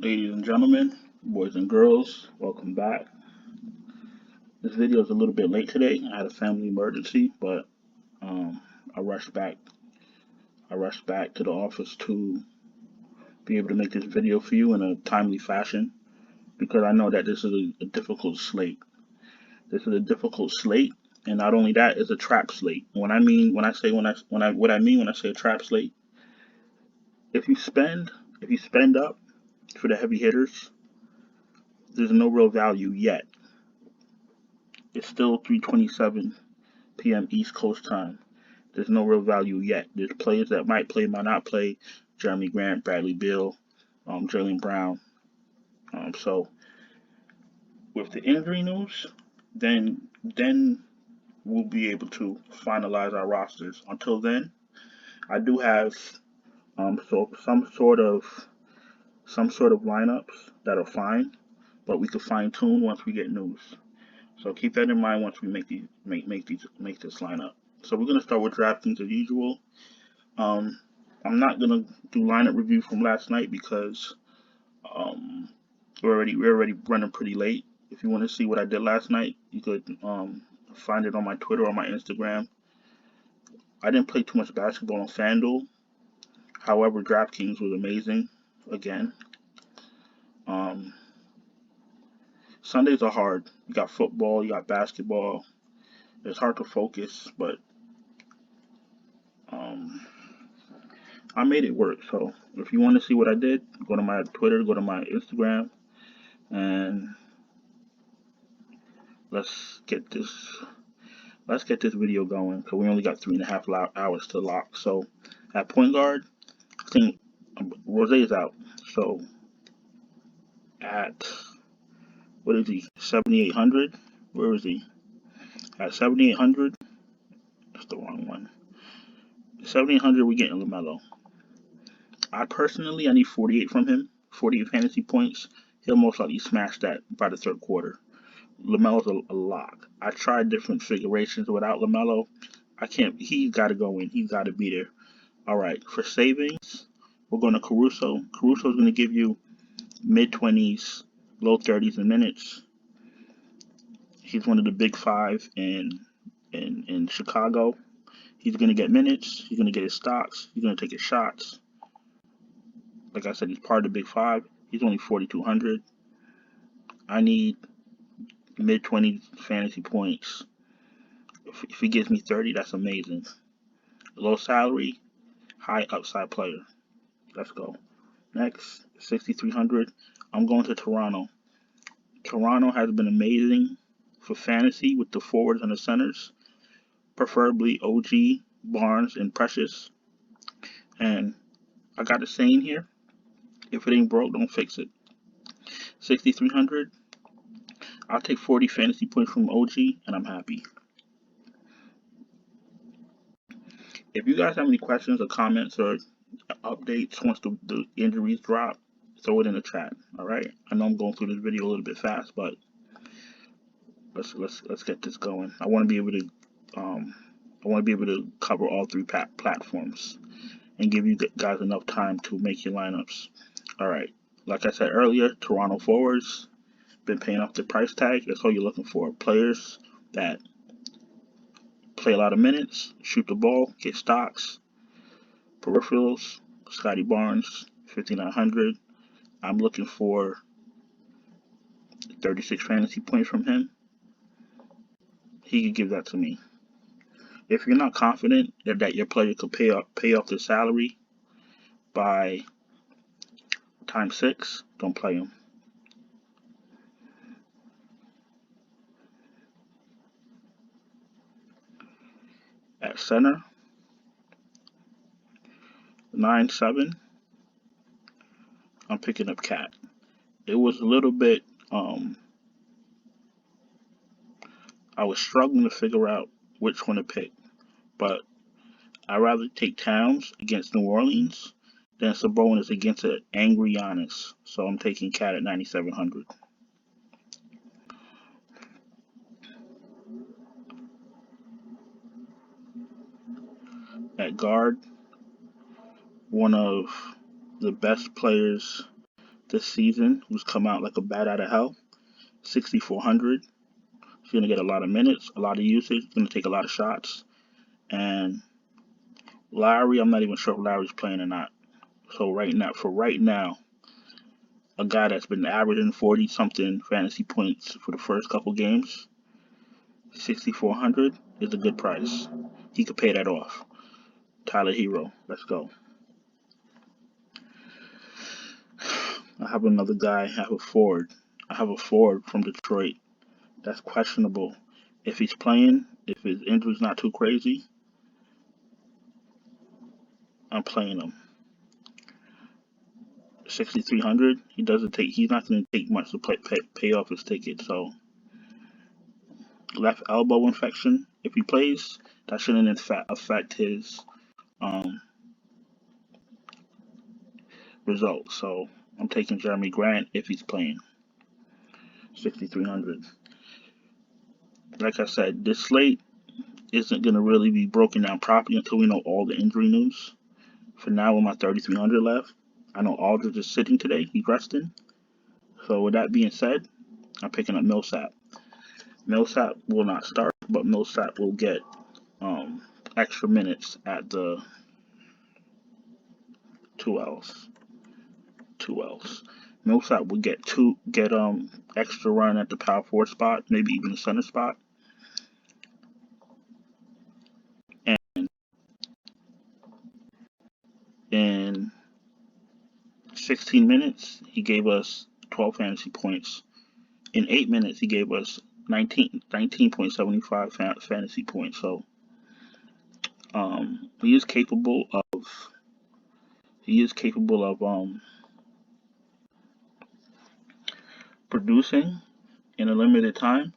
Ladies and gentlemen, boys and girls, welcome back. This video is a little bit late today. I had a family emergency, but um, I rushed back. I rushed back to the office to be able to make this video for you in a timely fashion because I know that this is a difficult slate. This is a difficult slate, and not only that, it's a trap slate. What I mean when I say a trap slate, if you spend up for the heavy hitters, there's no real value yet. It's still 3:27 p.m. East Coast time. There's no real value yet. There's players that might play, might not play. Jeremy Grant, Bradley Beal, Jaylen Brown. So with the injury news, then we'll be able to finalize our rosters. Until then, I do have some sort of lineups that are fine, but we can fine tune once we get news. So keep that in mind once we make this lineup. So we're gonna start with Draftkings as usual. I'm not gonna do lineup review from last night because we're already running pretty late. If you want to see what I did last night, you could find it on my Twitter or my Instagram. I didn't play too much basketball on Fanduel. However, Draftkings was amazing again. Sundays are hard. You got football, you got basketball. It's hard to focus, but I made it work. So if you want to see what I did, go to my Twitter, go to my Instagram, and let's get this video going. So we only got 3.5 hours to lock. So at point guard, I think Rosé's out. So at what is he? 7,800. Where is he? At 7,800. That's the wrong one. 7,800. We're getting LaMelo. I need 48 from him. 48 fantasy points. He'll most likely smash that by the third quarter. LaMelo's a lock. I tried different configurations without LaMelo. I can't. He's got to go in. He's got to be there. All right. For savings, we're going to Caruso. Caruso's going to give you mid-20s, low 30s in minutes. He's one of the big five in Chicago. He's going to get minutes. He's going to get his stocks. He's going to take his shots. Like I said, he's part of the big five. He's only 4,200. I need mid-20s fantasy points. If he gives me 30, that's amazing. Low salary, high upside player. Let's go. Next, 6,300. I'm going to Toronto. Toronto has been amazing for fantasy with the forwards and the centers, preferably OG, Barnes, and Precious. And I got a saying here: if it ain't broke, don't fix it. 6,300. I'll take 40 fantasy points from OG, and I'm happy. If you guys have any questions or comments or updates once the injuries drop, throw it in the chat. All right. I know I'm going through this video a little bit fast, but let's get this going. I want to be able to cover all three platforms and give you guys enough time to make your lineups. All right. Like I said earlier, Toronto forwards been paying off the price tag. That's all you're looking for. Players that play a lot of minutes, shoot the ball, get stocks, peripherals. Scotty Barnes, 5,900. I'm looking for 36 fantasy points from him. He could give that to me. If you're not confident that your player could pay off their salary by times 6, don't play him. At center, 9-7. I'm picking up Cat. It was a little bit. I was struggling to figure out which one to pick, but I'd rather take Towns against New Orleans than Sabonis against an angry Jonas. So I'm taking Cat at 9,700. At guard, one of the best players this season, who's come out like a bat out of hell. 6,400. He's going to get a lot of minutes, a lot of usage, going to take a lot of shots. And Lowry, I'm not even sure if Lowry's playing or not. So right now, a guy that's been averaging 40 something fantasy points for the first couple games, 6,400 is a good price. He could pay that off. Tyler Hero, let's go. I have another guy. I have a forward from Detroit that's questionable. If he's playing, if his injury's not too crazy, I'm playing him. 6,300. He's not going to take much to pay off his ticket. So left elbow infection. If he plays, that shouldn't affect his results. So I'm taking Jeremy Grant if he's playing. 6,300. Like I said, this slate isn't going to really be broken down properly until we know all the injury news. For now, with my 3,300 left, I know Aldridge is sitting today. He's resting. So with that being said, I'm picking up Millsap. Millsap will not start, but Millsap will get extra minutes at the 2Ls. Millsap will get extra run at the power forward spot, maybe even the center spot. And in 16 minutes, he gave us 12 fantasy points. In 8 minutes, he gave us 19.75 fantasy points. So he is capable of producing in a limited time.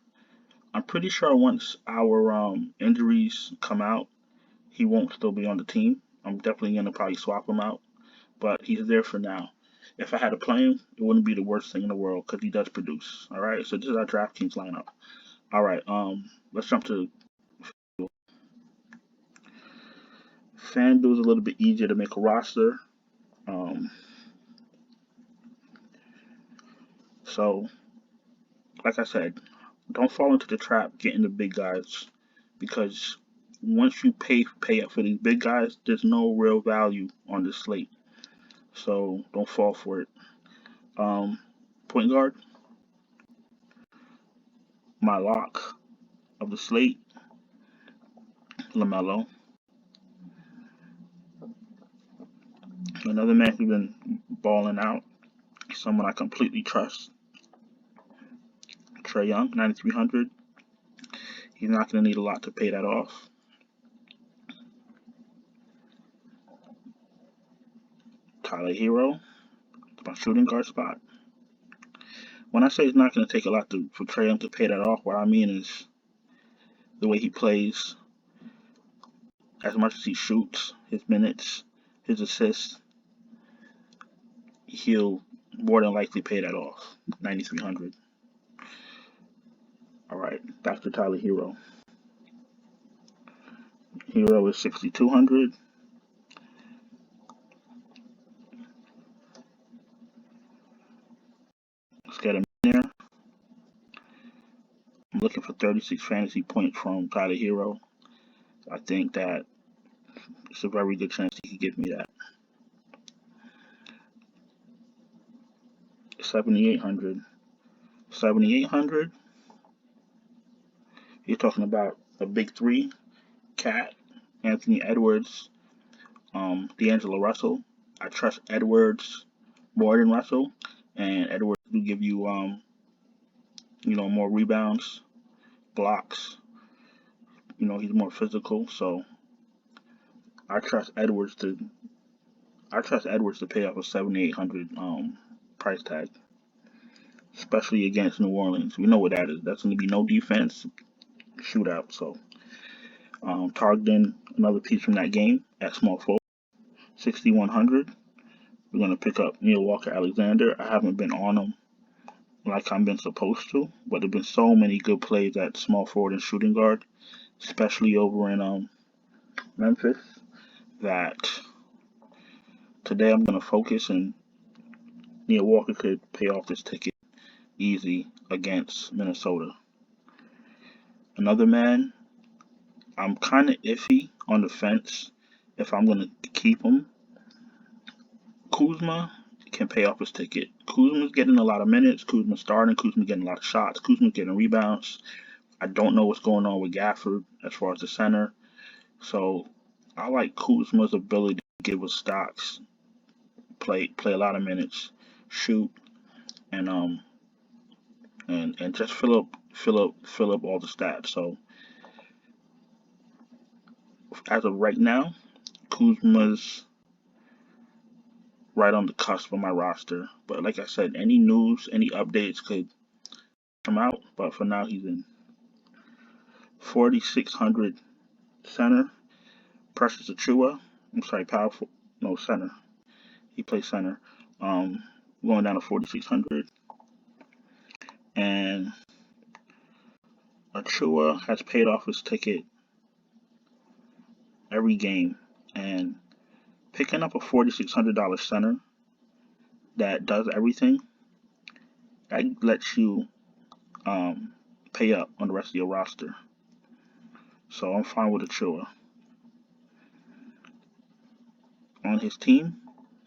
I'm pretty sure once our injuries come out, he won't still be on the team. I'm definitely gonna probably swap him out, but he's there for now. If I had to play him, it wouldn't be the worst thing in the world because he does produce. All right, so this is our Draftkings lineup. All right, let's jump to Fanduel's a little bit easier to make a roster. So, like I said, don't fall into the trap getting the big guys because once you pay up for these big guys, there's no real value on this slate. So don't fall for it. Point guard, my lock of the slate, LaMelo. Another man who's been balling out, someone I completely trust. Trae Young, 9,300. He's not going to need a lot to pay that off. Tyler Hero, my shooting guard spot. When I say it's not going to take a lot for Trae Young to pay that off, what I mean is the way he plays, as much as he shoots, his minutes, his assists, he'll more than likely pay that off. 9,300. All right, back to Tyler Hero. Hero is 6,200. Let's get him in there. I'm looking for 36 fantasy points from Tyler Hero. I think that it's a very good chance he could give me that. 7,800. 7,800. You're talking about a big three: Cat, Anthony Edwards, D'Angelo Russell. I trust Edwards more than Russell, and Edwards will give you more rebounds, blocks. He's more physical, so I trust Edwards to pay off a 7,800 price tag, especially against New Orleans. We know what that is. That's going to be no defense, shootout. So targeting another piece from that game at small forward, 6,100. We're going to pick up Neil Walker-Alexander. I haven't been on him like I've been supposed to, but there've been so many good plays at small forward and shooting guard, especially over in Memphis, that today I'm going to focus and Neil Walker could pay off his ticket easy against Minnesota. Another man, I'm kind of iffy on the fence if I'm going to keep him. Kuzma can pay off his ticket. Kuzma's getting a lot of minutes. Kuzma's starting. Kuzma's getting a lot of shots. Kuzma's getting rebounds. I don't know what's going on with Gafford as far as the center. So I like Kuzma's ability to give us stocks, play a lot of minutes, shoot, and just fill up all the stats. So as of right now, Kuzma's right on the cusp of my roster. But like I said, any news, any updates could come out. But for now, he's in 4,600 center. Precious Achua. I'm sorry, powerful. No, center. He plays center. Um, Going down to 4,600. And Achua has paid off his ticket every game. And picking up a $4,600 center that does everything, that lets you pay up on the rest of your roster. So I'm fine with Achua. On his team,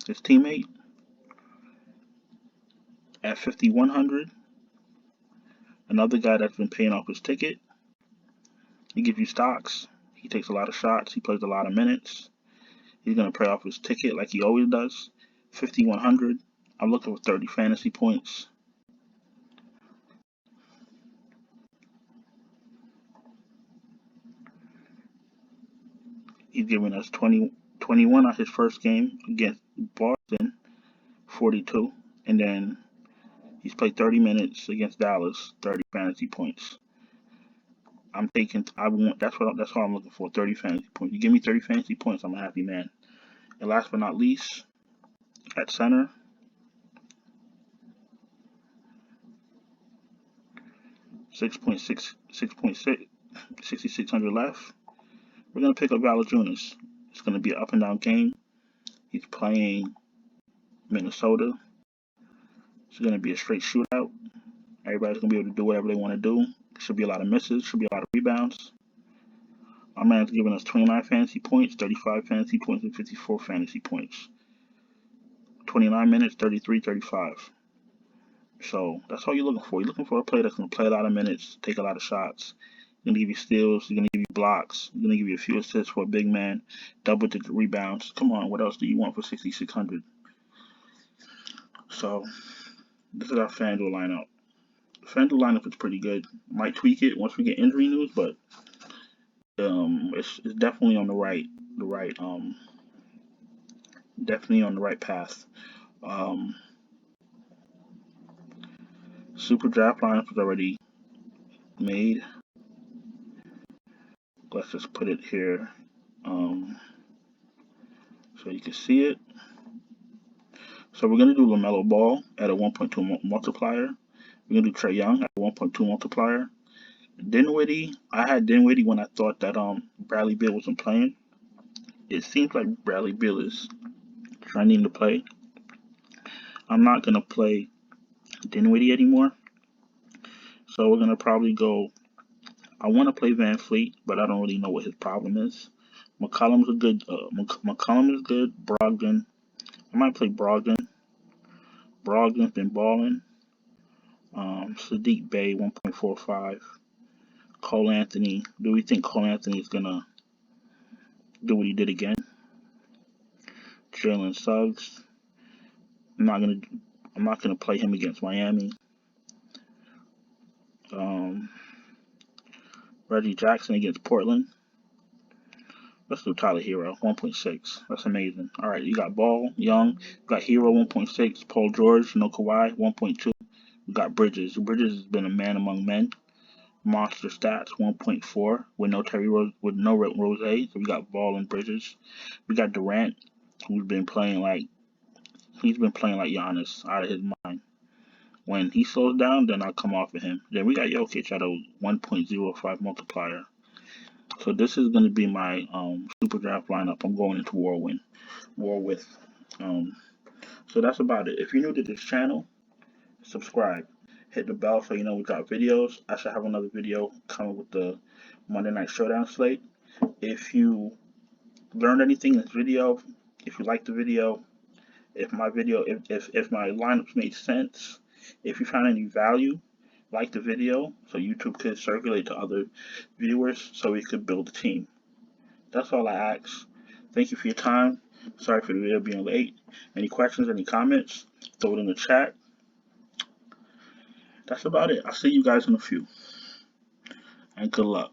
his teammate, at 5,100, another guy that's been paying off his ticket. He gives you stocks. He takes a lot of shots. He plays a lot of minutes. He's going to pay off his ticket like he always does. 5,100. I'm looking for 30 fantasy points. He's giving us 21 on his first game against Boston, 42. And then he's played 30 minutes against Dallas, 30 fantasy points. That's all I'm looking for, 30 fantasy points. You give me 30 fantasy points, I'm a happy man. And last but not least, at center, 6,600 left. We're gonna pick up Jonas. It's gonna be an up and down game. He's playing Minnesota. It's gonna be a straight shootout. Everybody's gonna be able to do whatever they want to do. Should be a lot of misses. Should be a lot of rebounds. Our man's giving us 29 fantasy points, 35 fantasy points, and 54 fantasy points. 29 minutes, 33, 35. So that's all you're looking for. You're looking for a player that's going to play a lot of minutes, take a lot of shots. He's going to give you steals. He's going to give you blocks. He's going to give you a few assists for a big man, double-digit rebounds. Come on, what else do you want for 6,600? So this is our Fanduel lineup. The Fanduel lineup is pretty good. Might tweak it once we get injury news, but it's definitely on the right definitely on the right path. Superdraft lineup is already made. Let's just put it here so you can see it. So we're going to do LaMelo Ball at a 1.2 multiplier. We're going to do Trae Young at a 1.2 multiplier. Dinwiddie, I had Dinwiddie when I thought that Bradley Beal wasn't playing. It seems like Bradley Beal is trending to play. I'm not going to play Dinwiddie anymore. So we're going to probably go, I want to play Van Fleet, but I don't really know what his problem is. McCollum's a good, McCollum is good. Brogdon, I might play Brogdon. Brogdon's been balling. Sadiq Bey, 1.45. Cole Anthony, do we think Cole Anthony is going to do what he did again? Jalen Suggs, I'm not gonna play him against Miami. Reggie Jackson against Portland. Let's do Tyler Hero, 1.6. That's amazing. All right, you got Ball, Young, you got Hero, 1.6. Paul George, no Kawhi, 1.2. We got Bridges. Bridges has been a man among men. Monster stats, 1.4 with no Rose. So we got Ball and Bridges. We got Durant, who's been playing like Jonas, out of his mind. When he slows down, then I'll come off of him. Then we got Jokic at a 1.05 multiplier. So this is going to be my super draft lineup. I'm going into war with. So that's about it. If you're new to this channel, subscribe. Hit the bell so you know we drop videos. I should have another video coming with the Monday Night Showdown slate. If you learned anything in this video, if you liked the video, if my lineups made sense, if you found any value, like the video so YouTube could circulate to other viewers so we could build a team. That's all I ask. Thank you for your time. Sorry for the video being late. Any questions, any comments, throw it in the chat. That's about it. I'll see you guys in a few. And good luck.